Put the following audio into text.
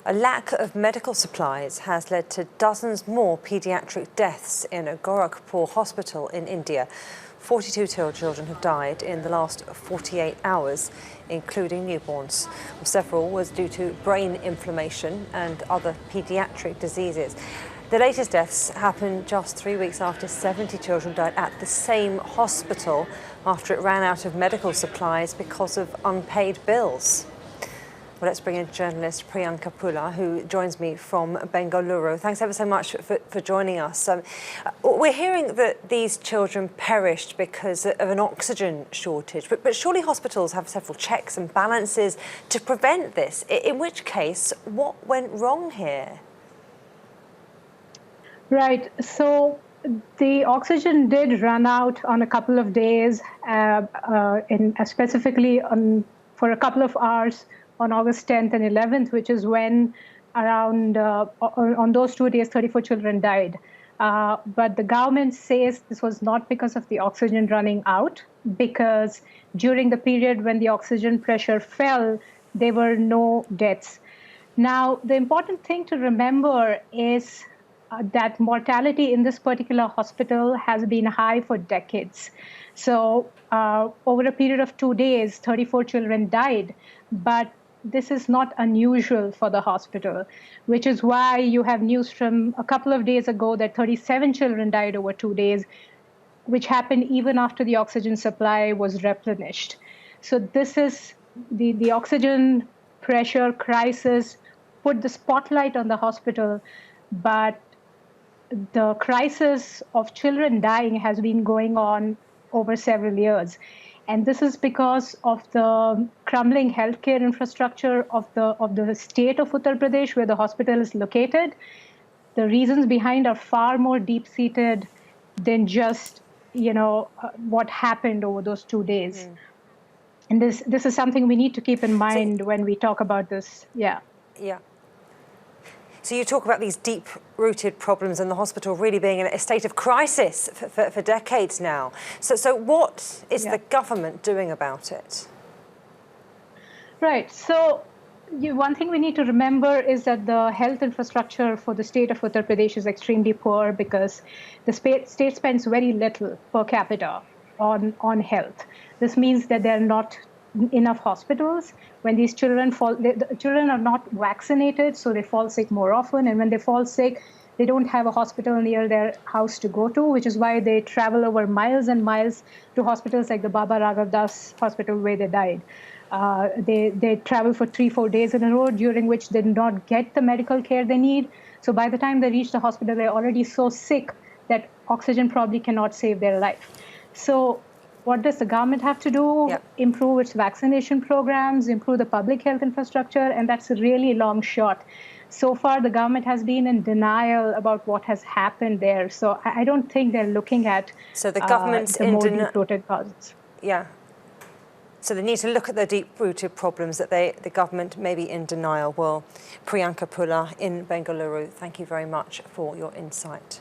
A lack of medical supplies has led to dozens more paediatric deaths in a Gorakhpur hospital in India. 42 children have died in the last 48 hours, including newborns. Several was due to brain inflammation and other paediatric diseases. The latest deaths happened just 3 weeks after 70 children died at the same hospital after it ran out of medical supplies because of unpaid bills. Well, let's bring in journalist Priyanka Pulla, who joins me from Bengaluru. Thanks ever so much for joining us. We're hearing that these children perished because of an oxygen shortage, but surely hospitals have several checks and balances to prevent this. In which case, what went wrong here? Right. So the oxygen did run out on a couple of days, specifically for a couple of hours on August 10th and 11th, which is when on those 2 days, 34 children died. But the government says this was not because of the oxygen running out, because during the period when the oxygen pressure fell, there were no deaths. Now, the important thing to remember is that mortality in this particular hospital has been high for decades. So over a period of 2 days, 34 children died, but this is not unusual for the hospital, which is why you have news from a couple of days ago that 37 children died over 2 days, which happened even after the oxygen supply was replenished. So this is the oxygen pressure crisis put the spotlight on the hospital, but the crisis of children dying has been going on over several years. And this is because of the crumbling healthcare infrastructure of the state of Uttar Pradesh, where the hospital is located. The reasons behind are far more deep-seated than just, what happened over those 2 days. And this is something we need to keep in mind when we talk about this. Yeah. So you talk about these deep-rooted problems and the hospital really being in a state of crisis for decades now. So what is the government doing about it? Right. So one thing we need to remember is that the health infrastructure for the state of Uttar Pradesh is extremely poor because the state spends very little per capita on health. This means that there are not enough hospitals. When these children the children are not vaccinated, so they fall sick more often. And when they fall sick, they don't have a hospital near their house to go to, which is why they travel over miles and miles to hospitals like the Baba Raghav Das hospital where they died. They travel for 3-4 days in a row, during which they do not get the medical care they need. So by the time they reach the hospital, they're already so sick that oxygen probably cannot save their life. So what does the government have to do? Improve its vaccination programs, improve the public health infrastructure, and that's a really long shot. So far, the government has been in denial about what has happened there. So I don't think they're looking at the government's more deep-rooted causes. So they need to look at the deep-rooted problems that the government may be in denial. Well, Priyanka Pulla in Bengaluru, thank you very much for your insight.